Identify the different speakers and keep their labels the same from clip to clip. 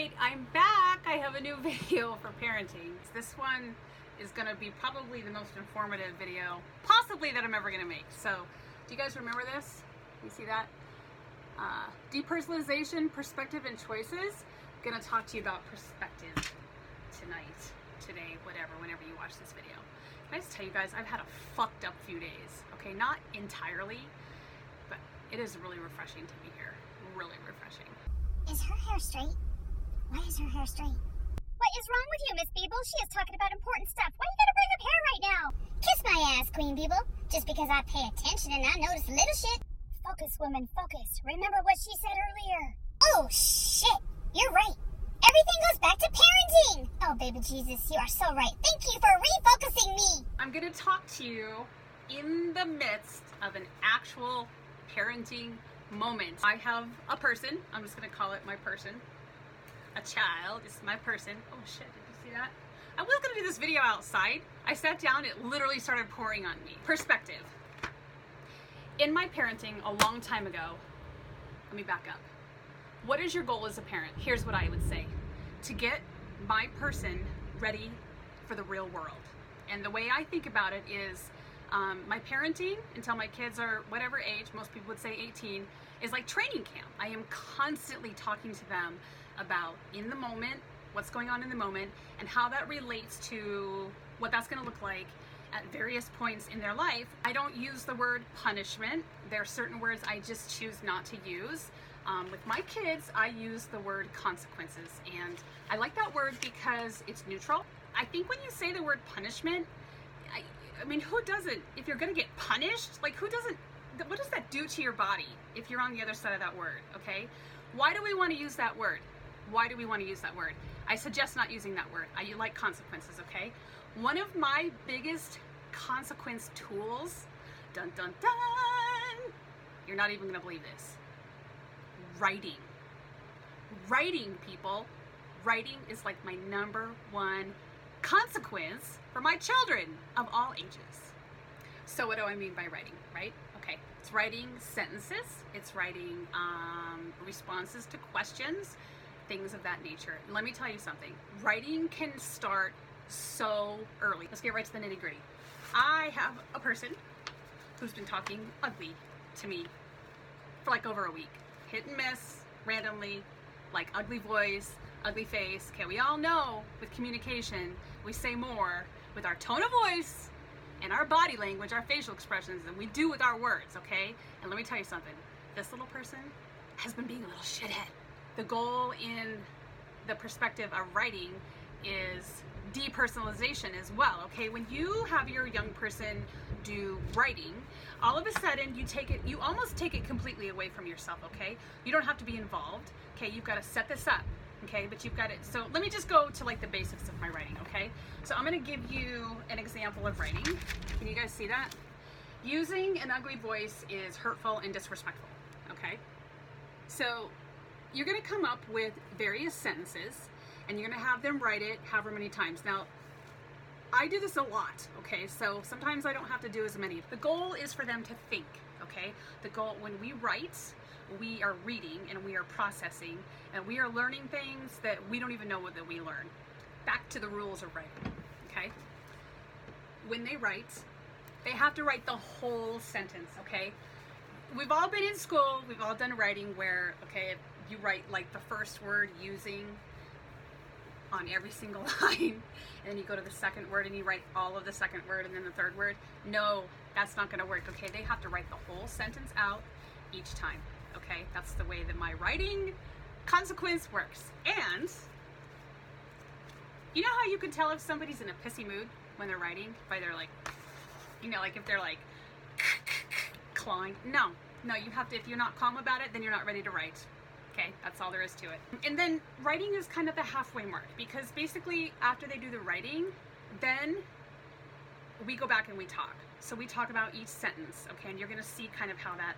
Speaker 1: right, I'm back. I have a new video for parenting. This one is going to be probably the most informative video possibly that I'm ever going to make. So, do you guys remember this? You see that? Depersonalization, perspective, and choices. I'm going to talk to you about perspective tonight, today, whatever, whenever you watch this video. Can I just tell you guys, I've had a fucked up few days. Okay, not entirely, but it is really refreshing to be here. Really refreshing.
Speaker 2: Is her hair straight? Why is her hair straight? What is wrong with you, Miss Beeble? She is talking about important stuff. Why you gotta bring up hair right now? Kiss my ass, Queen Beeble. Just because I pay attention and I notice little shit. Focus, woman, focus. Remember what she said earlier. Oh, shit. You're right. Everything goes back to parenting. Oh, baby Jesus, you are so right. Thank you for refocusing me.
Speaker 1: I'm gonna talk to you in the midst of an actual parenting moment. I have a person. I'm just gonna call it my person. A child is my person. Oh shit, did you see that? I was gonna do this video outside. I sat down, it literally started pouring on me. Perspective. In my parenting a long time ago, let me back up. What is your goal as a parent? Here's what I would say. To get my person ready for the real world. And the way I think about it is my parenting until my kids are whatever age, most people would say 18, is like training camp. I am constantly talking to them about in the moment, what's going on in the moment, and how that relates to what that's going to look like at various points in their life. I don't use the word punishment. There are certain words I just choose not to use. With my kids, I use the word consequences, and I like that word because it's neutral. I think when you say the word punishment, I mean, who doesn't? If you're going to get punished, like who doesn't? What does that do to your body if you're on the other side of that word, okay? Why do we want to use that word? Why do we want to use that word? I suggest not using that word. I like consequences, okay? One of my biggest consequence tools, dun dun dun, you're not even gonna believe this. Writing. Writing, people. Writing is like my number one consequence for my children of all ages. So what do I mean by writing, right? Okay, it's writing sentences, it's writing responses to questions, things of that nature. Let me tell you something. Writing can start so early. Let's get right to the nitty gritty. I have a person who's been talking ugly to me for like over a week. Hit and miss, randomly, like ugly voice, ugly face. Okay, we all know with communication, we say more with our tone of voice and our body language, our facial expressions, than we do with our words, okay? And let me tell you something. This little person has been being a little shithead. The goal in the perspective of writing is depersonalization as well, okay? When you have your young person do writing, all of a sudden you almost take it completely away from yourself, okay? You don't have to be involved, okay? You've got to set this up, okay? But you've got it. So let me just go to like the basics of my writing, okay? So I'm going to give you an example of writing. Can you guys see that? Using an ugly voice is hurtful and disrespectful, okay? So you're going to come up with various sentences and you're going to have them write it however many times. Now, I do this a lot, okay? So sometimes I don't have to do as many. The goal is for them to think, okay? The goal, when we write, we are reading and we are processing and we are learning things that we don't even know that we learn. Back to the rules of writing, okay? When they write, they have to write the whole sentence, okay? We've all been in school, we've all done writing where, okay, you write like the first word using on every single line, and then you go to the second word and you write all of the second word and then the third word. No, that's not going to work, okay? They have to write the whole sentence out each time, okay? That's the way that my writing consequence works. And you know how you can tell if somebody's in a pissy mood when they're writing? By their like, you know, like if they're like clawing. No, you have to, if you're not calm about it, then you're not ready to write. Okay, that's all there is to it. And then writing is kind of the halfway mark, because basically after they do the writing, then we go back and we talk. So we talk about each sentence, okay, and you're gonna see kind of how that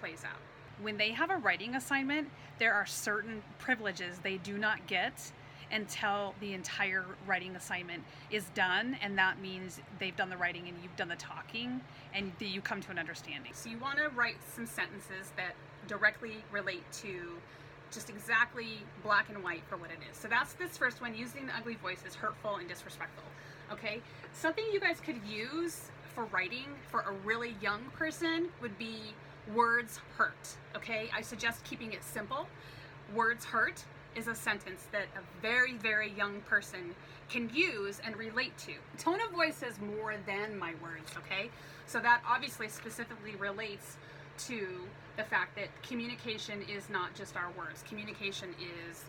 Speaker 1: plays out. When they have a writing assignment, there are certain privileges they do not get until the entire writing assignment is done, and that means they've done the writing and you've done the talking and you come to an understanding. So you want to write some sentences that directly relate to just exactly black and white for what it is. So that's this first one. Using the ugly voice is hurtful and disrespectful. Okay, something you guys could use for writing for a really young person would be words hurt. Okay, I suggest keeping it simple. Words hurt is a sentence that a very, very young person can use and relate to. Tone of voice is more than my words, okay? So that obviously specifically relates to the fact that communication is not just our words. Communication is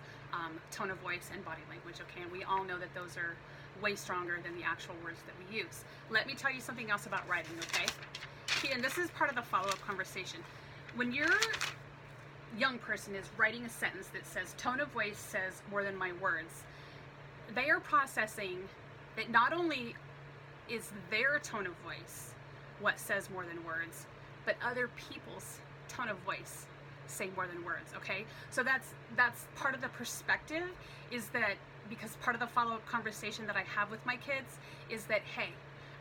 Speaker 1: tone of voice and body language, okay? And we all know that those are way stronger than the actual words that we use. Let me tell you something else about writing, okay? And this is part of the follow-up conversation. When your young person is writing a sentence that says tone of voice says more than my words, they are processing that not only is their tone of voice what says more than words, but other people's tone of voice say more than words, okay? So that's part of the perspective, is that because part of the follow-up conversation that I have with my kids is that, hey,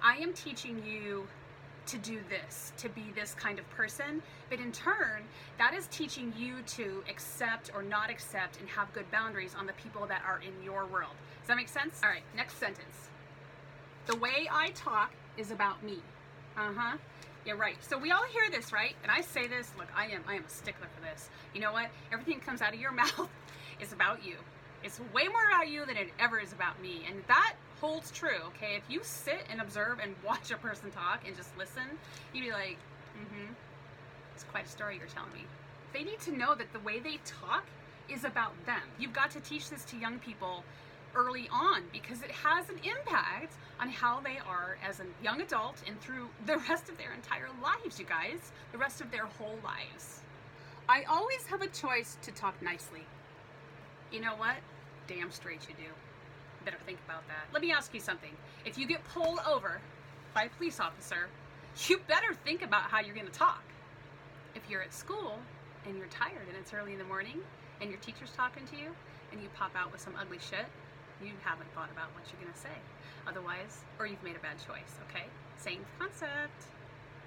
Speaker 1: I am teaching you to do this, to be this kind of person, but in turn, that is teaching you to accept or not accept and have good boundaries on the people that are in your world. Does that make sense? All right, next sentence. The way I talk is about me. Yeah, right. So we all hear this, right? And I say this, look, I am a stickler for this. You know what? Everything that comes out of your mouth is about you. It's way more about you than it ever is about me. And that holds true, okay? If you sit and observe and watch a person talk and just listen, you'd be like, it's quite a story you're telling me. They need to know that the way they talk is about them. You've got to teach this to young people early on, because it has an impact on how they are as a young adult and through the rest of their entire lives, you guys. The rest of their whole lives. I always have a choice to talk nicely. You know what? Damn straight you do. Better think about that. Let me ask you something. If you get pulled over by a police officer, you better think about how you're going to talk. If you're at school and you're tired and it's early in the morning and your teacher's talking to you and you pop out with some ugly shit, you haven't thought about what you're going to say. Otherwise, or you've made a bad choice, okay? Same concept.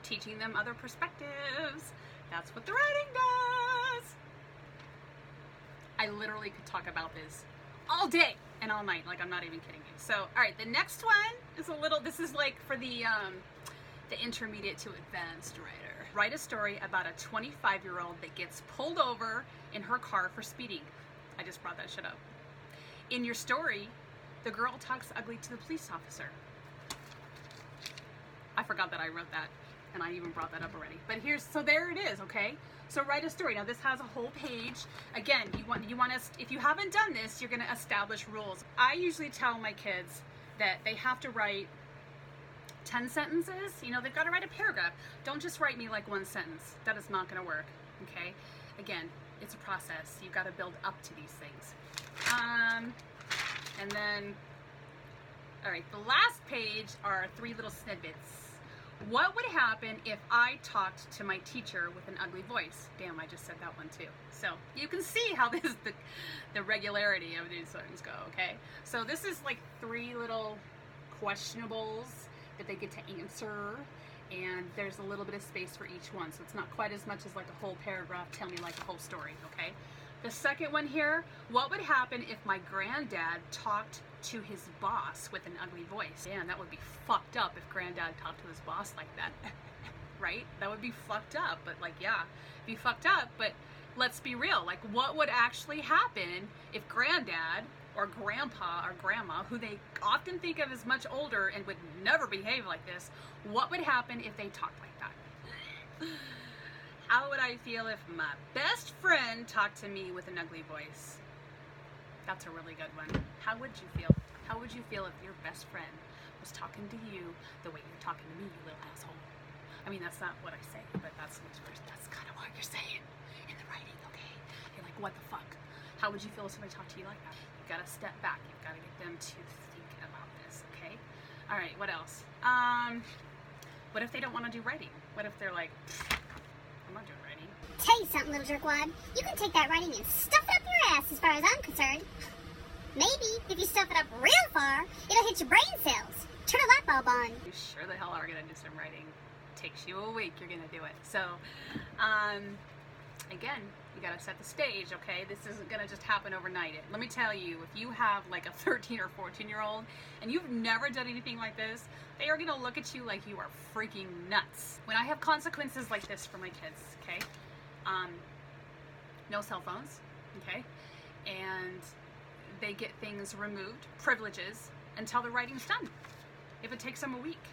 Speaker 1: Teaching them other perspectives. That's what the writing does. I literally could talk about this all day and all night. Like, I'm not even kidding you. So, all right, the next one is this is like for the intermediate to advanced writer. Write a story about a 25-year-old that gets pulled over in her car for speeding. I just brought that shit up. In your story, the girl talks ugly to the police officer. I forgot that I wrote that, and I even brought that up already. But so there it is, okay? So write a story. Now this has a whole page. Again, you want to, if you haven't done this, you're going to establish rules. I usually tell my kids that they have to write 10 sentences. You know, they've got to write a paragraph. Don't just write me like one sentence. That is not going to work, okay? Again, it's a process. You've got to build up to these things. And then, all right, the last page are 3 little snippets. What would happen if I talked to my teacher with an ugly voice? Damn, I just said that one too. So you can see how the regularity of these things go, okay? So this is like 3 little questionables that they get to answer, and there's a little bit of space for each one. So it's not quite as much as like a whole paragraph, tell me like a whole story, okay? The second one here, what would happen if my granddad talked to his boss with an ugly voice? Man, that would be fucked up if granddad talked to his boss like that. Right? That would be fucked up. But like, yeah, be fucked up. But let's be real. Like, what would actually happen if granddad or grandpa or grandma, who they often think of as much older and would never behave like this, what would happen if they talked like that? How would I feel if my best friend talked to me with an ugly voice? That's a really good one. How would you feel? How would you feel if your best friend was talking to you the way you're talking to me, you little asshole? I mean, that's not what I say, but that's kind of what you're saying in the writing, okay? You're like, what the fuck? How would you feel if somebody talked to you like that? You've got to step back. You've got to get them to think about this, okay? All right, what else? What if they don't want to do writing? What if they're like, I'm not doing writing.
Speaker 2: Tell you something, little jerkwad. You can take that writing and stuff it up your ass as far as I'm concerned. Maybe, if you stuff it up real far, it'll hit your brain cells. Turn a light bulb on.
Speaker 1: You sure the hell are going to do some writing. Takes you a week, you're going to do it. So, again, You gotta set the stage, okay? This isn't gonna just happen overnight. Let me tell you, if you have like a 13 or 14-year-old and you've never done anything like this, they are gonna look at you like you are freaking nuts. When I have consequences like this for my kids, okay? No cell phones, okay? And they get things removed, privileges, until the writing's done. If it takes them a week,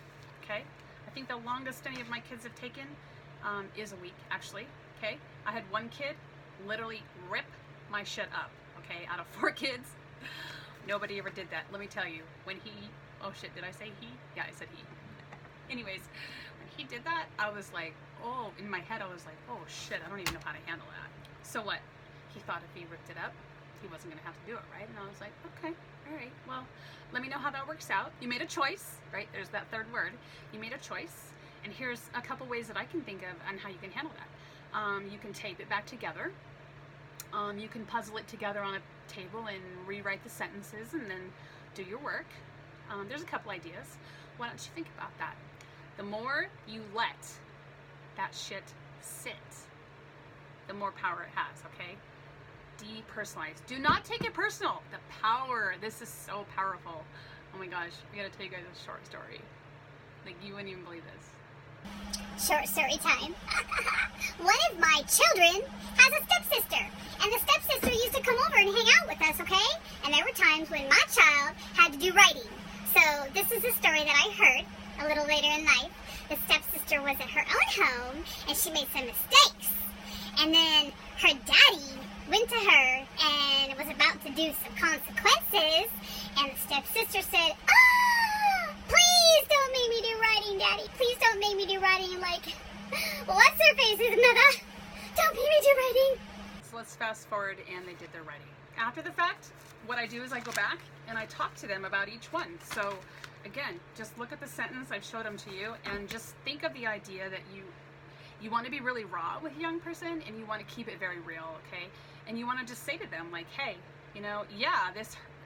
Speaker 1: okay? I think the longest any of my kids have taken is a week, actually, okay? I had one kid literally rip my shit up, okay? Out of 4 kids, nobody ever did that. Let me tell you, when he, oh shit, did I say he? Yeah, I said he. Anyways, when he did that, I was like, oh, in my head I was like, oh shit, I don't even know how to handle that. So what? He thought if he ripped it up, he wasn't gonna have to do it, right? And I was like, okay, all right, well, let me know how that works out. You made a choice, right? There's that third word. You made a choice, and here's a couple ways that I can think of on how you can handle that. You can tape it back together. You can puzzle it together on a table and rewrite the sentences and then do your work. There's a couple ideas. Why don't you think about that? The more you let that shit sit, the more power it has, okay? Depersonalize. Do not take it personal. The power. This is so powerful. Oh my gosh. I gotta tell you guys a short story. Like, you wouldn't even believe this.
Speaker 2: Short story time. One of my children has a stepsister, and the stepsister used to come over and hang out with us, okay? And there were times when my child had to do writing. So this is a story that I heard a little later in life. The stepsister was at her own home, and she made some mistakes. And then her daddy went to her and was about to do some consequences, and the stepsister said, please don't make me do writing, Daddy. Please don't make me do writing. I'm like, what's her face, mother? Don't make me do writing.
Speaker 1: So let's fast forward, and they did their writing. After the fact, what I do is I go back and I talk to them about each one. So again, just look at the sentence, I've showed them to you, and just think of the idea that you want to be really raw with a young person, and you want to keep it very real, okay? And you want to just say to them, like, hey, you know, yeah,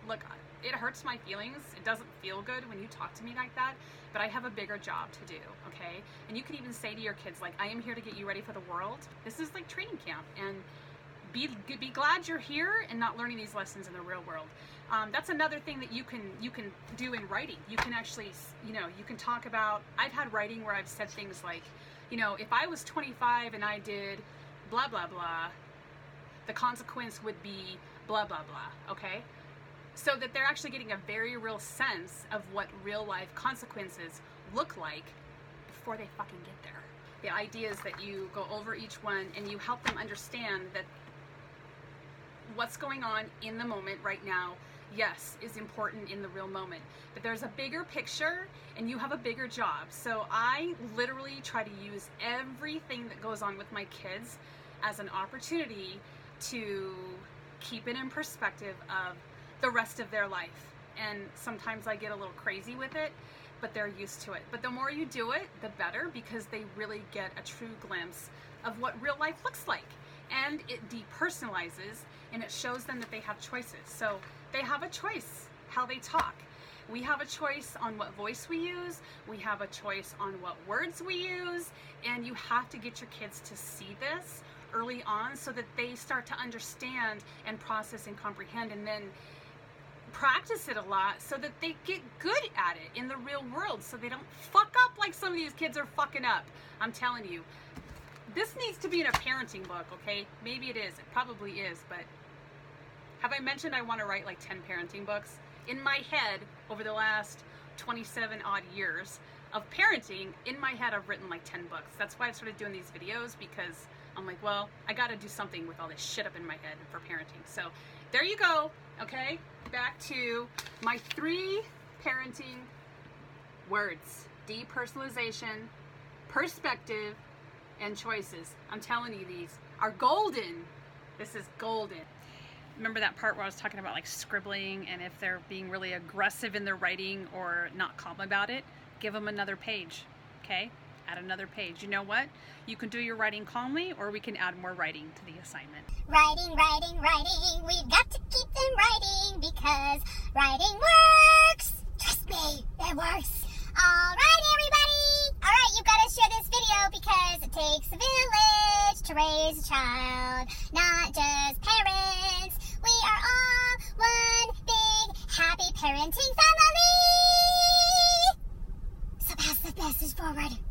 Speaker 1: look, it hurts my feelings. It doesn't feel good when you talk to me like that, but I have a bigger job to do, okay? And you can even say to your kids, like, I am here to get you ready for the world. This is like training camp, and be glad you're here and not learning these lessons in the real world. That's another thing that you can do in writing. You can actually, you know, you can talk about, I've had writing where I've said things like, you know, if I was 25 and I did blah, blah, blah, the consequence would be blah, blah, blah, okay? So that they're actually getting a very real sense of what real life consequences look like before they fucking get there. The idea is that you go over each one and you help them understand that what's going on in the moment right now, yes, is important in the real moment, but there's a bigger picture and you have a bigger job. So I literally try to use everything that goes on with my kids as an opportunity to keep it in perspective of the rest of their life. And sometimes I get a little crazy with it, but they're used to it. But the more you do it, the better, because they really get a true glimpse of what real life looks like. And it depersonalizes, and it shows them that they have choices. So they have a choice how they talk. We have a choice on what voice we use. We have a choice on what words we use. And you have to get your kids to see this early on so that they start to understand and process and comprehend, and then practice it a lot so that they get good at it in the real world, so they don't fuck up like some of these kids are fucking up. I'm telling you, this needs to be in a parenting book, okay? Maybe it is, it probably is, but have I mentioned I want to write like 10 parenting books? In my head, over the last 27 odd years of parenting, in my head I've written like 10 books. That's why I started doing these videos, because I'm like, well, I gotta do something with all this shit up in my head for parenting. So there you go, okay? Back to my 3 parenting words: depersonalization, perspective, and choices. I'm telling you, these are golden. This is golden. Remember that part where I was talking about like scribbling, and if they're being really aggressive in their writing or not calm about it, give them another page, okay? Add another page. You know what? You can do your writing calmly, or we can add more writing to the assignment.
Speaker 2: Writing, writing, writing. We've got to keep them writing because writing works. Trust me, it works. All right, everybody. All right, you've got to share this video because it takes a village to raise a child. Not parenting family! So pass the message forward.